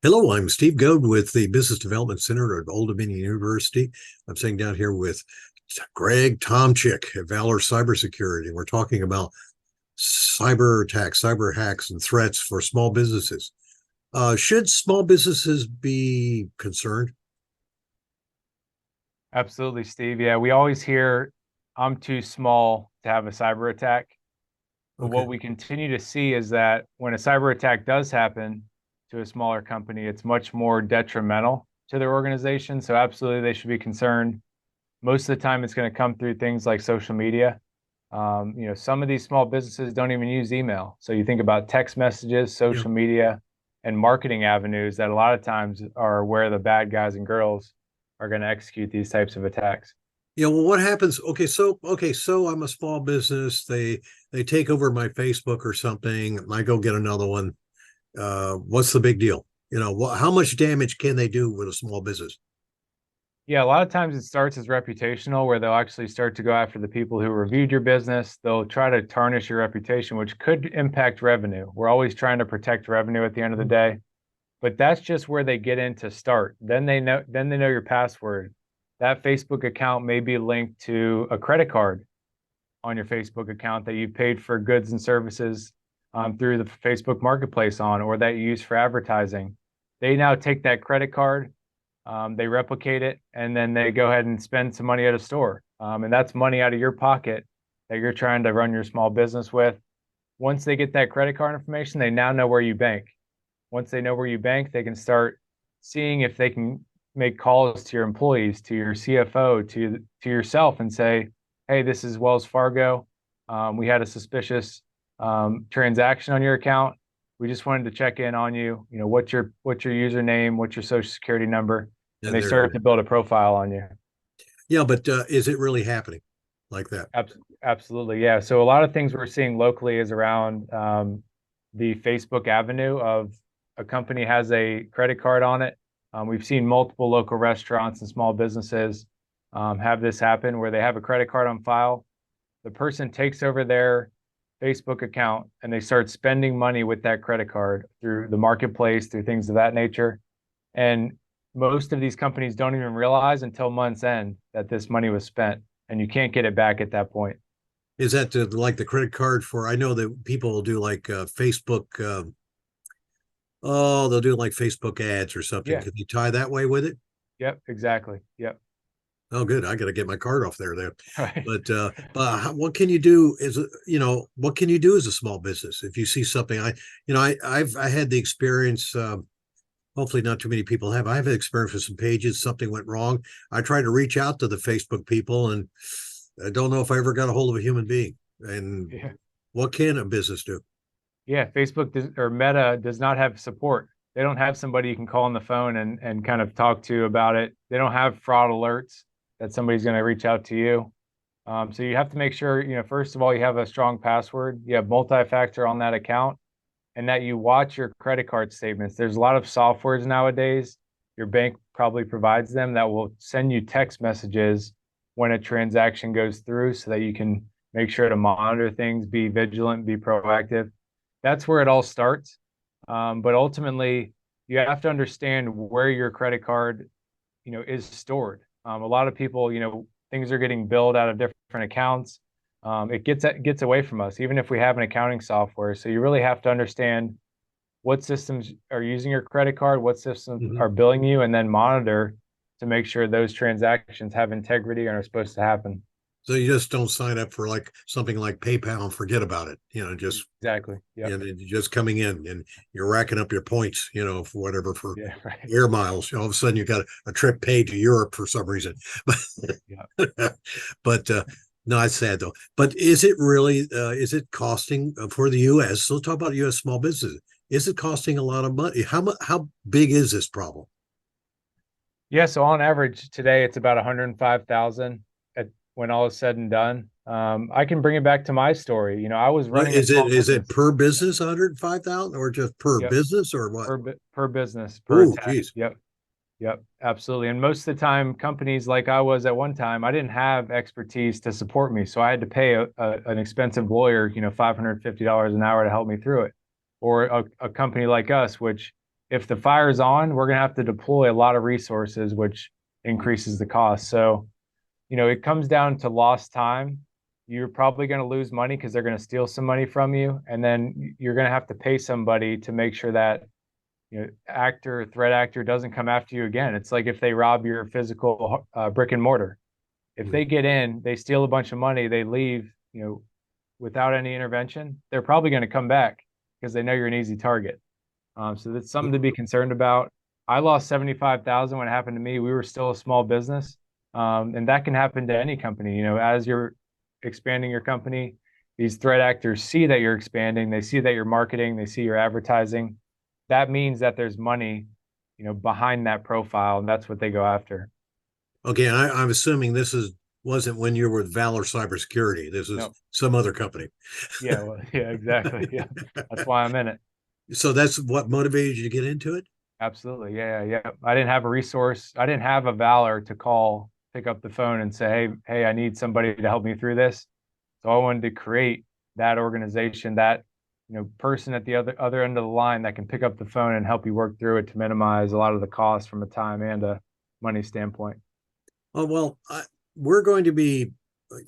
Hello, I'm Steve Goad with the Business Development Center at Old Dominion University. I'm sitting down here with Greg Tomczyk at Valor Cybersecurity. We're talking about cyber attacks, cyber hacks, and threats for small businesses. Should small businesses be concerned? Absolutely, Steve. Yeah, we always hear I'm too small to have a cyber attack. But Okay. what we continue to see is that when a cyber attack does happen to a smaller company, it's much more detrimental to their organization. So absolutely, they should be concerned. Most of the time, it's going to come through things like social media. Some of these small businesses don't even use email. So you think about text messages, Yeah. social media, and marketing avenues that a lot of times are where the bad guys and girls are going to execute these types of attacks. Yeah. Well, what happens? Okay, so I'm a small business. They take over my Facebook or something. I go get another one. What's the big deal? How much damage can they do with a small business? Yeah, a lot of times it starts as reputational, where they'll actually start to go after the people who reviewed your business. They'll try to tarnish your reputation, which could impact revenue. We're always trying to protect revenue at the end of the day, but that's just where they get in to start. Then they know your password. That Facebook account may be linked to a credit card on your Facebook account that you've paid for goods and services through the Facebook Marketplace on, or that you use for advertising. They now take that credit card, they replicate it, and then they go ahead and spend some money at a store. And that's money out of your pocket that you're trying to run your small business with. Once they get that credit card information, they now know where you bank. Once they know where you bank, they can start seeing if they can make calls to your employees, to your CFO, to yourself, and say, "Hey, this is Wells Fargo. We had a suspicious transaction on your account. We just wanted to check in on you. What's your username? What's your social security number?" And And they they're start to build a profile on you. Yeah, but is it really happening like that? Absolutely, yeah. So a lot of things we're seeing locally is around the Facebook avenue of a company has a credit card on it. We've seen multiple local restaurants and small businesses have this happen where they have a credit card on file. The person takes over their Facebook account and they start spending money with that credit card through the marketplace, through things of that nature. And most of these companies don't even realize until month's end that this money was spent, and you can't get it back at that point. Is that like the credit card for? I know that people will do like Facebook. Oh, they'll do like Facebook ads or something. Yeah. Could you tie that way with it? Yep. Exactly. Yep. Oh, good. I got to get my card off there then. Right. What can you do? What can you do as a small business if you see something? I had the experience. Hopefully, not too many people have. I have experience with some pages. Something went wrong. I tried to reach out to the Facebook people, and I don't know if I ever got a hold of a human being. And Yeah. what can a business do? Yeah. Facebook or Meta does not have support. They don't have somebody you can call on the phone and kind of talk to about it. They don't have fraud alerts that somebody's going to reach out to you. So you have to make sure, first of all, you have a strong password, you have multi-factor on that account, and that you watch your credit card statements. There's a lot of softwares nowadays. Your bank probably provides them that will send you text messages when a transaction goes through so that you can make sure to monitor things, be vigilant, be proactive. That's where it all starts. But ultimately, you have to understand where your credit card, is stored. A lot of people, things are getting billed out of different accounts. It gets away from us, even if we have an accounting software. So you really have to understand what systems are using your credit card, what systems Mhm. are billing you, and then monitor to make sure those transactions have integrity and are supposed to happen. So you just don't sign up for like something like PayPal and forget about it. Just Exactly. Yep. just coming in and you're racking up your points, for whatever for Yeah. Right. air miles. All of a sudden you got a trip paid to Europe for some reason. Yeah. But no, it's sad though. But is it really? Is it costing for the U.S.? So let's talk about U.S. small businesses. Is it costing a lot of money? How big is this problem? Yeah. So on average today, it's about 105,000 at when all is said and done. I can bring it back to my story. I was running a small Is it business. per business 105,000 or just per Yep. business or what? Per business per Oh, attack. geez. Yep. Yep, absolutely. And most of the time, companies like I was at one time, I didn't have expertise to support me. So I had to pay an expensive lawyer, $550 an hour to help me through it. Or a company like us, which if the fire's on, we're going to have to deploy a lot of resources, which increases the cost. So, it comes down to lost time. You're probably going to lose money because they're going to steal some money from you. And then you're going to have to pay somebody to make sure that, threat actor doesn't come after you again. It's like if they rob your physical brick and mortar. If they get in, they steal a bunch of money, they leave, without any intervention, they're probably going to come back because they know you're an easy target. So that's something to be concerned about. I lost 75,000 when it happened to me. We were still a small business. And that can happen to any company. As you're expanding your company, these threat actors see that you're expanding, they see that you're marketing, they see your advertising. That means that there's money, behind that profile, and that's what they go after. Okay, I'm assuming this wasn't when you were with Valor Cybersecurity. This is No. some other company. Yeah, well, yeah, exactly. Yeah. That's why I'm in it. So that's what motivated you to get into it? Absolutely. Yeah, yeah. I didn't have a resource. I didn't have a Valor to call, pick up the phone and say, hey, I need somebody to help me through this. So I wanted to create that organization, that person at the other end of the line that can pick up the phone and help you work through it to minimize a lot of the costs from a time and a money standpoint. Oh well, we're going to be,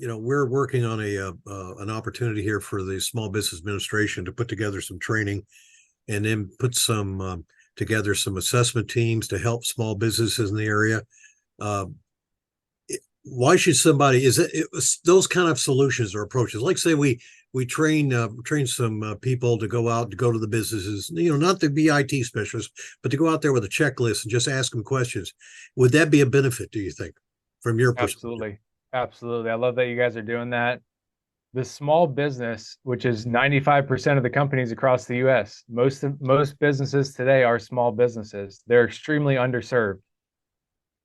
we're working on an opportunity here for the Small Business Administration to put together some training, and then put some together some assessment teams to help small businesses in the area. Uh, why should somebody those kind of solutions or approaches, like say we train some people to go out to go to the businesses, not to be IT specialists, but to go out there with a checklist and just ask them questions? Would that be a benefit, do you think, from your perspective? Absolutely. Absolutely. I love that you guys are doing that. The small business, which is 95% of the companies across the US, most businesses today are small businesses. They're extremely underserved.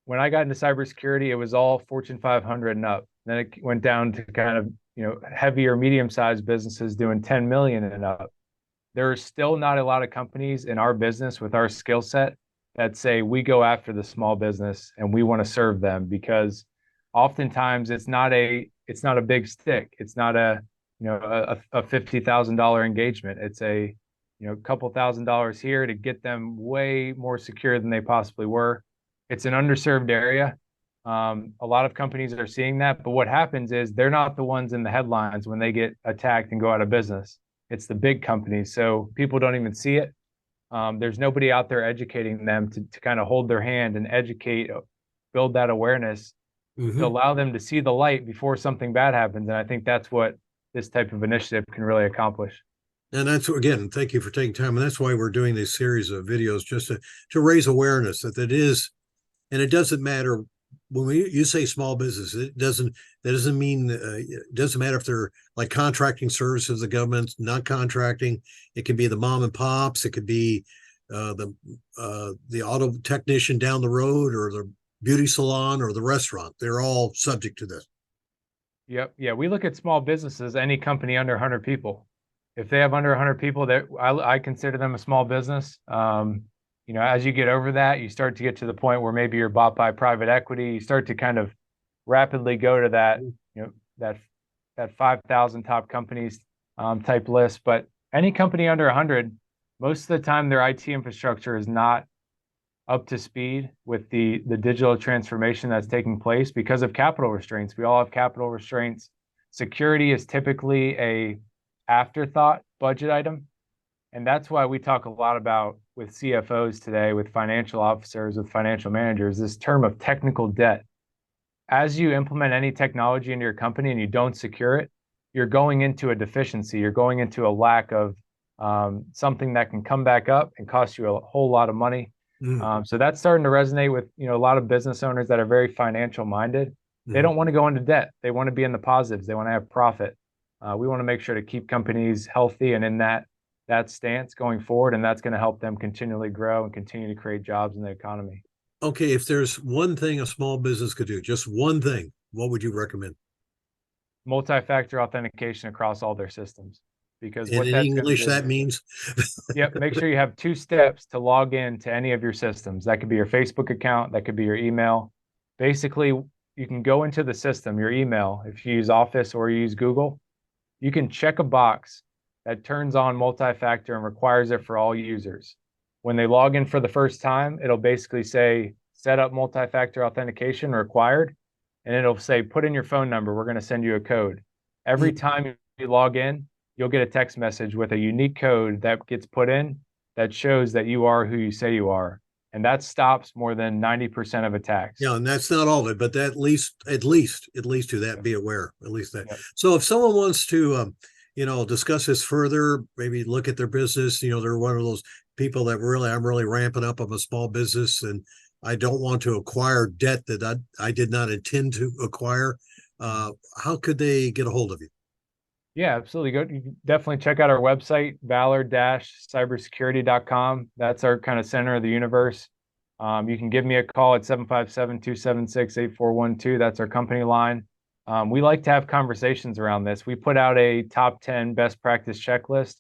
When I got into cybersecurity, it was all Fortune 500 and up. Then it went down to kind of, heavier medium-sized businesses doing 10 million and up. There are still not a lot of companies in our business with our skill set that say we go after the small business and we want to serve them, because oftentimes it's not a big stick. It's not a $50,000 engagement. It's a couple $1,000s here to get them way more secure than they possibly were. It's an underserved area. A lot of companies are seeing that, but what happens is they're not the ones in the headlines when they get attacked and go out of business. It's the big companies, so people don't even see it. There's nobody out there educating them to kind of hold their hand and educate, build that awareness to Mm-hmm. allow them to see the light before something bad happens. And I think that's what this type of initiative can really accomplish. And that's, again, thank you for taking time. And that's why we're doing this series of videos, just to raise awareness that it is, and it doesn't matter when you say small business, that doesn't mean it doesn't matter if they're like contracting services, the government, not contracting. It can be the mom and pops. It could be the auto technician down the road, or the beauty salon, or the restaurant. They're all subject to this. Yep. Yeah. We look at small businesses, any company under 100 people. If they have under 100 people, I consider them a small business. As you get over that, you start to get to the point where maybe you're bought by private equity. You start to kind of rapidly go to that, that that 5,000 top companies type list. But any company under 100, most of the time their IT infrastructure is not up to speed with the digital transformation that's taking place because of capital restraints. We all have capital restraints. Security is typically a afterthought budget item. And that's why we talk a lot about with CFOs today, with financial officers, with financial managers, this term of technical debt. As you implement any technology into your company and you don't secure it, you're going into a deficiency. You're going into a lack of something that can come back up and cost you a whole lot of money. So that's starting to resonate with a lot of business owners that are very financial minded. They Mm-hmm. don't want to go into debt. They want to be in the positives. They want to have profit. We want to make sure to keep companies healthy and in that stance going forward, and that's going to help them continually grow and continue to create jobs in the economy. Okay, if there's one thing a small business could do, just one thing, what would you recommend? Multi-factor authentication across all their systems, because And what in that's going English, to do, that means yep, make sure you have 2 steps to log in to any of your systems. That could be your Facebook account, that could be your email. Basically, you can go into the system, your email, if you use Office or you use Google, you can check a box that turns on multi-factor and requires it for all users. When they log in for the first time, it'll basically say set up multi-factor authentication required, and it'll say put in your phone number. We're going to send you a code. Every time you log in, you'll get a text message with a unique code that gets put in that shows that you are who you say you are. And that stops more than 90% of attacks. Yeah, and that's not all of it, but that at least to that, be aware, at least that. Yep. So if someone wants to, discuss this further, maybe look at their business, they're one of those people that I'm really ramping up of a small business and I don't want to acquire debt that I did not intend to acquire. How could they get a hold of you? Yeah, absolutely. You can definitely check out our website, valor-cybersecurity.com. That's our kind of center of the universe. You can give me a call at 757-276-8412. That's our company line. We like to have conversations around this. We put out a top 10 best practice checklist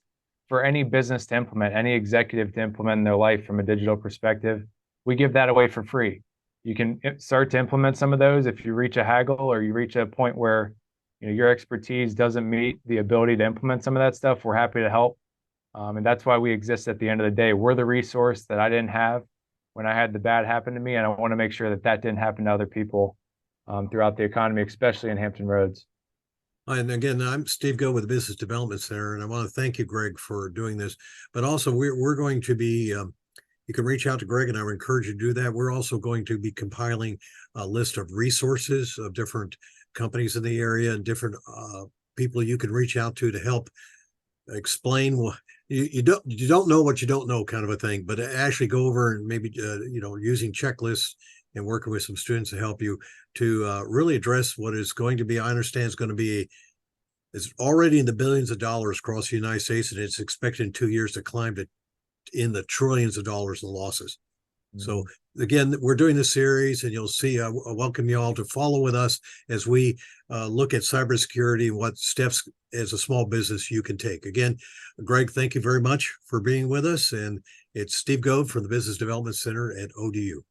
for any business to implement, any executive to implement in their life from a digital perspective. We give that away for free. You can start to implement some of those if you reach a haggle or you reach a point where your expertise doesn't meet the ability to implement some of that stuff. We're happy to help. And that's why we exist at the end of the day. We're the resource that I didn't have when I had the bad happen to me. And I want to make sure that that didn't happen to other people throughout the economy, especially in Hampton Roads. And again, I'm Steve Go with the Business Development Center, and I want to thank you, Greg, for doing this. But also, we're going to be, you can reach out to Greg, and I would encourage you to do that. We're also going to be compiling a list of resources of different companies in the area and different people you can reach out to help explain what you don't know what you don't know, kind of a thing. But actually go over and maybe using checklists and working with some students to help you to really address what is going to be, I understand, is going to be it's already in the billions of dollars across the United States, and it's expected in 2 years to climb to in the trillions of dollars in losses. So again, we're doing this series, and you'll see. I welcome you all to follow with us as we look at cybersecurity and what steps as a small business you can take. Again, Greg, thank you very much for being with us, and it's Steve Gove from the Business Development Center at ODU.